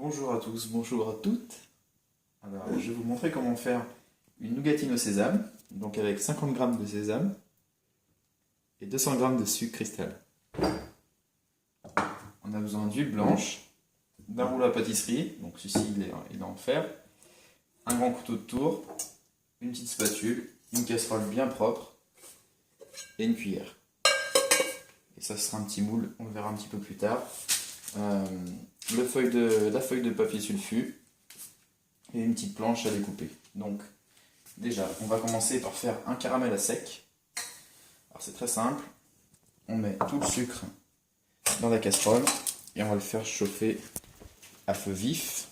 Bonjour à tous, bonjour à toutes. Alors, je vais vous montrer comment faire une nougatine au sésame, donc avec 50 g de sésame et 200 g de sucre cristal. On a besoin d'huile blanche, d'un rouleau à pâtisserie, donc celui-ci il est en fer, un grand couteau de tour, une petite spatule, une casserole bien propre et une cuillère. Et ça sera un petit moule, on le verra un petit peu plus tard. La feuille de papier sulfu et une petite planche à découper. Donc déjà, on va commencer par faire un caramel à sec. Alors c'est très simple, on met tout le sucre dans la casserole et on va le faire chauffer à feu vif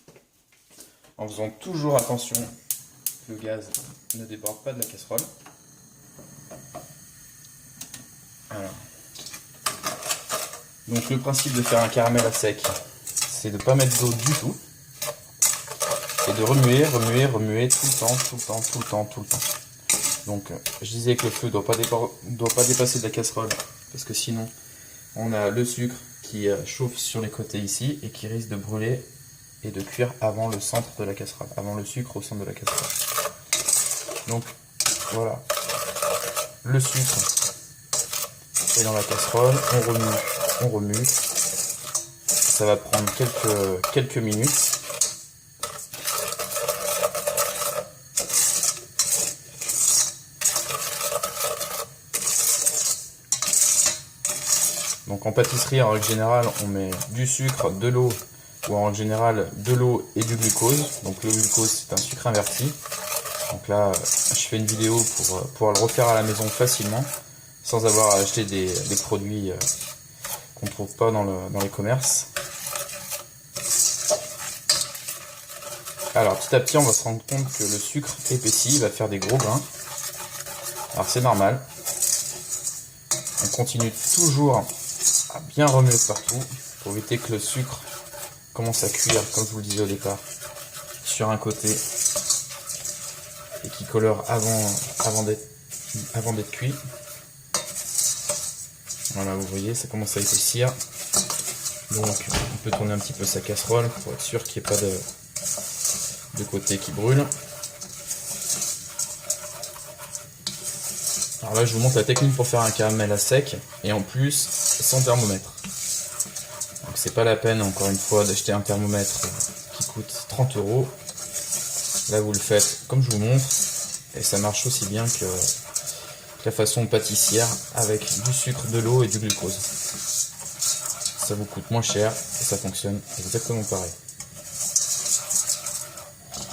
en faisant toujours attention que le gaz ne déborde pas de la casserole. Alors. Donc le principe de faire un caramel à sec, c'est de ne pas mettre d'eau du tout et de remuer tout le temps. Donc je disais que le feu ne doit pas dépasser de la casserole parce que sinon on a le sucre qui chauffe sur les côtés ici et qui risque de brûler et de cuire avant le centre de la casserole, avant le sucre au centre de la casserole. Donc voilà, le sucre est dans la casserole, on remue, ça va prendre quelques minutes. Donc en pâtisserie, en règle générale, on met du sucre, de l'eau, ou en règle générale de l'eau et du glucose. Donc le glucose, c'est un sucre inverti. Donc là, je fais une vidéo pour pouvoir le refaire à la maison facilement, sans avoir à acheter des produits qu'on ne trouve pas dans les commerces. Alors petit à petit, on va se rendre compte que le sucre épaissi va faire des gros grains. Alors c'est normal. On continue toujours à bien remuer partout pour éviter que le sucre commence à cuire, comme je vous le disais au départ, sur un côté et qui colore avant d'être cuit. Voilà, vous voyez, ça commence à épaissir. Donc on peut tourner un petit peu sa casserole pour être sûr qu'il n'y ait pas de côté qui brûle. Alors là je vous montre la technique pour faire un caramel à sec et en plus sans thermomètre. Donc c'est pas la peine encore une fois d'acheter un thermomètre qui coûte 30 €. Là vous le faites comme je vous montre et ça marche aussi bien que la façon pâtissière avec du sucre, de l'eau et du glucose. Ça vous coûte moins cher et ça fonctionne exactement pareil.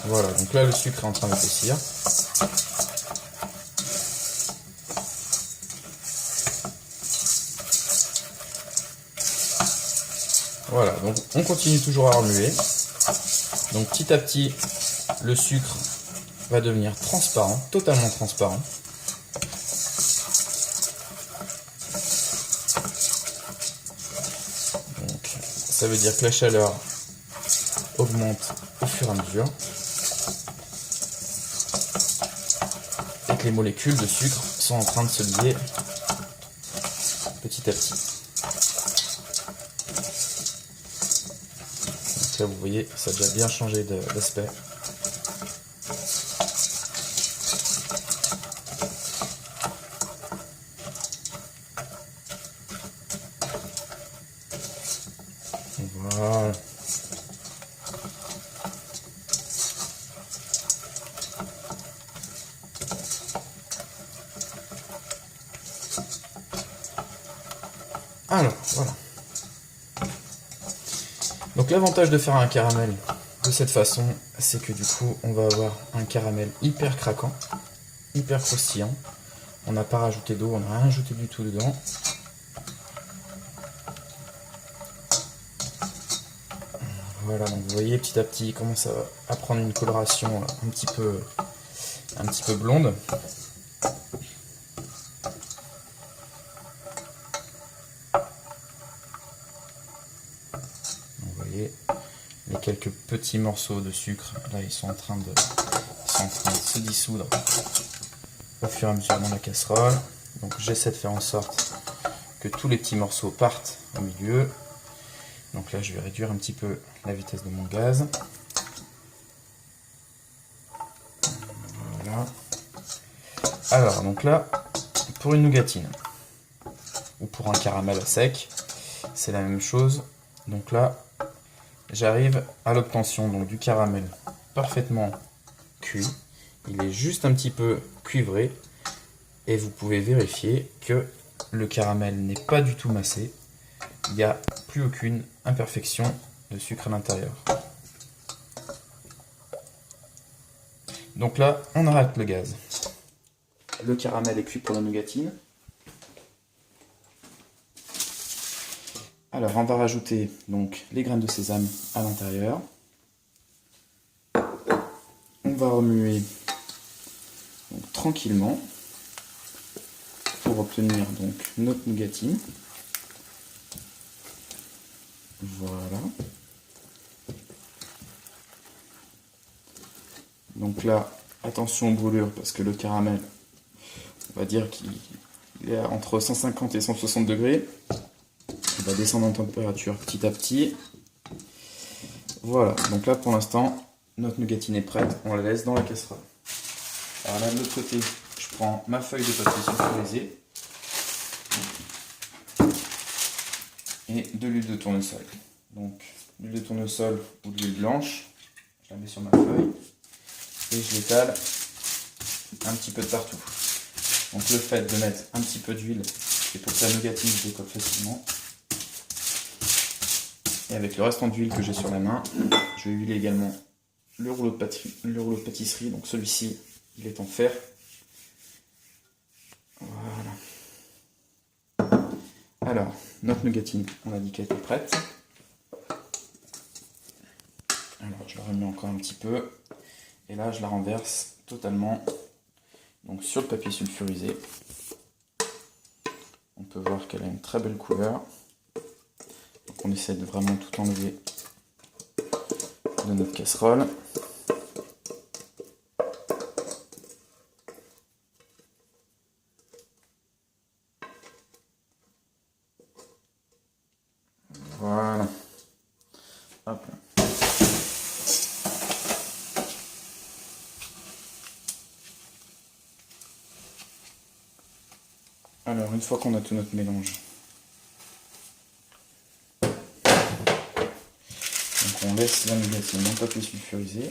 Voilà, donc là le sucre est en train d'épaissir. Voilà, donc on continue toujours à remuer. Donc petit à petit, le sucre va devenir transparent, totalement transparent. Donc ça veut dire que la chaleur augmente au fur et à mesure et que les molécules de sucre sont en train de se lier petit à petit. Donc là vous voyez, ça a déjà bien changé d'aspect. Voilà. Alors, voilà. Donc l'avantage de faire un caramel de cette façon, c'est que du coup, on va avoir un caramel hyper craquant, hyper croustillant. On n'a pas rajouté d'eau, on n'a rien ajouté du tout dedans. Voilà, donc vous voyez petit à petit il commence à prendre une coloration un petit peu blonde. Vous voyez les quelques petits morceaux de sucre, là ils sont en train de se dissoudre au fur et à mesure dans la casserole. Donc j'essaie de faire en sorte que tous les petits morceaux partent au milieu. Donc là, je vais réduire un petit peu la vitesse de mon gaz. Voilà. Alors, donc là, pour une nougatine, ou pour un caramel à sec, c'est la même chose. Donc là, j'arrive à l'obtention donc du caramel parfaitement cuit. Il est juste un petit peu cuivré. Et vous pouvez vérifier que le caramel n'est pas du tout massé. Il n'y a plus aucune imperfection de sucre à l'intérieur. Donc là, on arrête le gaz. Le caramel est cuit pour la nougatine. Alors, on va rajouter donc les graines de sésame à l'intérieur. On va remuer donc, tranquillement pour obtenir donc notre nougatine. Voilà. Donc là, attention aux brûlures parce que le caramel, on va dire qu'il est entre 150 et 160 degrés. Il va descendre en température petit à petit. Voilà, donc là pour l'instant, notre nougatine est prête. On la laisse dans la casserole. Alors là de l'autre côté, je prends ma feuille de papier sulfurisé et de l'huile de tournesol. Donc l'huile de tournesol ou de l'huile blanche, je la mets sur ma feuille et je l'étale un petit peu de partout. Donc le fait de mettre un petit peu d'huile, c'est pour que la nougatine se décolle facilement. Et avec le restant d'huile que j'ai sur la main, je vais huiler également le rouleau de pâtisserie. Donc celui-ci, il est en fer. Voilà. Alors, notre nougatine, on a dit qu'elle était prête. Alors, je la remets encore un petit peu. Et là, je la renverse totalement donc, sur le papier sulfurisé. On peut voir qu'elle a une très belle couleur. Donc, on essaie de vraiment tout enlever de notre casserole. Voilà. Hop là. Alors, une fois qu'on a tout notre mélange, donc on laisse la nougatine dans le papier sulfurisé.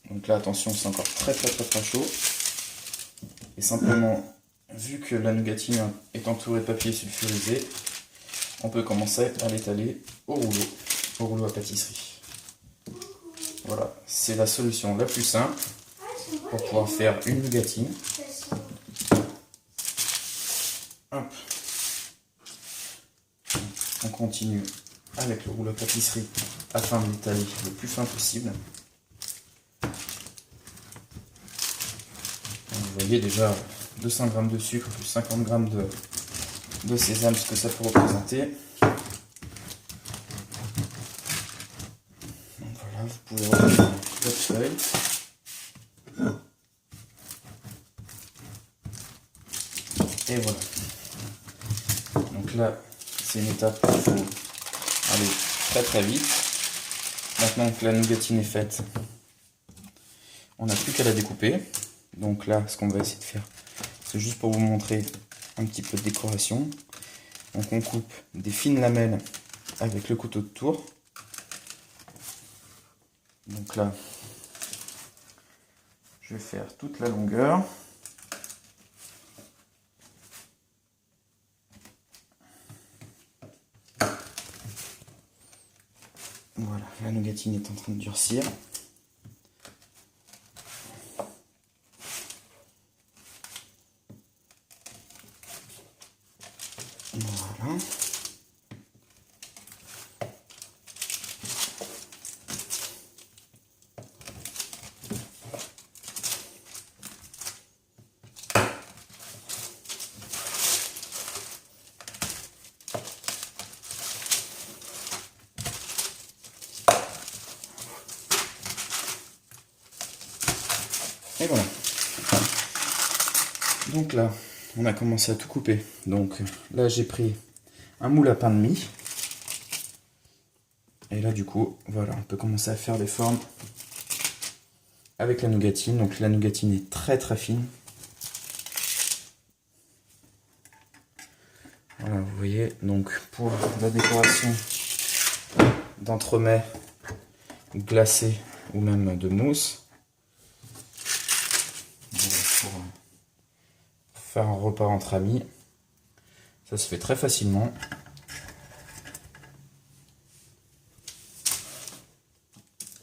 Donc là, attention, c'est encore très chaud. Et simplement, vu que la nougatine est entourée de papier sulfurisé, on peut commencer à l'étaler au rouleau à pâtisserie. Voilà, c'est la solution la plus simple pour pouvoir faire une nougatine. Hop. On continue avec le rouleau à pâtisserie afin de l'étaler le plus fin possible. Vous voyez déjà 200 g de sucre plus 50 g de sésame, ce que ça peut représenter. Donc voilà, vous pouvez reprendre votre feuille. Et voilà. Donc là, c'est une étape qu'il faut aller très vite. Maintenant que la nougatine est faite, on n'a plus qu'à la découper. Donc là, ce qu'on va essayer de faire, c'est juste pour vous montrer un petit peu de décoration. Donc on coupe des fines lamelles avec le couteau de tour. Donc là, je vais faire toute la longueur. Voilà, la nougatine est en train de durcir. Voilà. Et voilà. Donc là, on a commencé à tout couper. Donc là, j'ai pris un moule à pain de mie. Et là du coup, voilà, on peut commencer à faire des formes avec la nougatine. Donc la nougatine est très très fine. Voilà, vous voyez, donc pour la décoration d'entremets glacés ou même de mousse, pour faire un repas entre amis, ça se fait très facilement.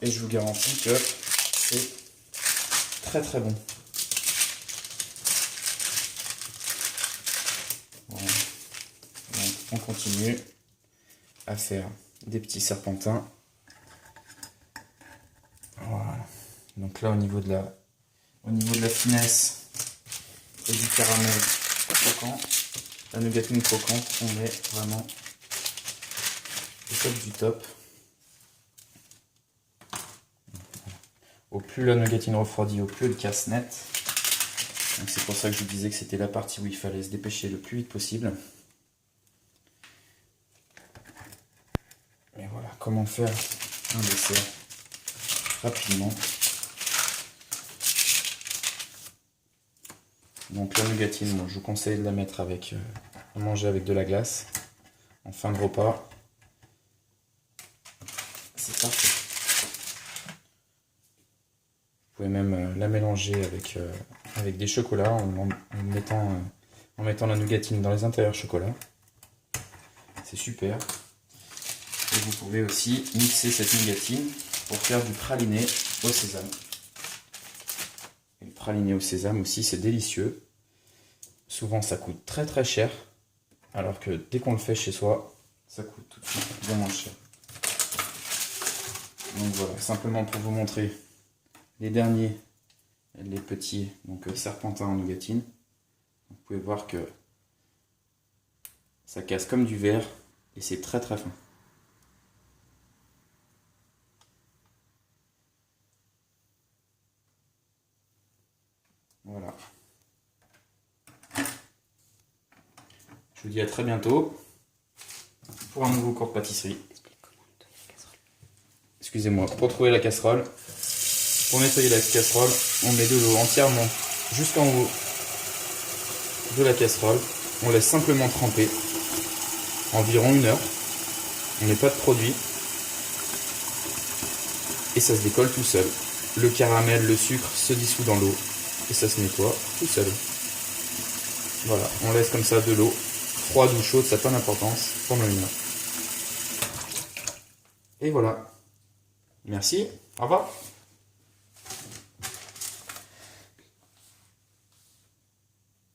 Et je vous garantis que c'est très très bon. Voilà. Donc, on continue à faire des petits serpentins. Voilà. Donc là au niveau de la finesse et du caramel croquant, la nougatine croquante, on est vraiment au top du top. Au plus la nougatine refroidit, au plus elle casse net. Donc c'est pour ça que je vous disais que c'était la partie où il fallait se dépêcher le plus vite possible. Et voilà, comment faire un dessert rapidement. Donc la nougatine, moi, je vous conseille de la mettre avec, à manger avec de la glace en fin de repas. C'est parfait. Vous pouvez même la mélanger avec des chocolats en mettant la nougatine dans les intérieurs chocolat. C'est super. Et vous pouvez aussi mixer cette nougatine pour faire du praliné au sésame. Et le praliné au sésame aussi, c'est délicieux. Souvent, ça coûte très très cher, alors que dès qu'on le fait chez soi, ça coûte tout de suite bien moins cher. Donc voilà, simplement pour vous montrer les derniers, les petits serpentins en nougatine. Vous pouvez voir que ça casse comme du verre et c'est très très fin. Voilà. Je vous dis à très bientôt pour un nouveau cours de pâtisserie. Excusez-moi, pour trouver la casserole, pour nettoyer la casserole, on met de l'eau entièrement jusqu'en haut de la casserole. On laisse simplement tremper environ 1 heure. On met pas de produit. Et ça se décolle tout seul. Le caramel, le sucre se dissout dans l'eau. Et ça se nettoie tout seul. Voilà, on laisse comme ça de l'eau. Froide ou chaude, ça n'a pas d'importance, pendant 1 heure. Et voilà. Merci, au revoir.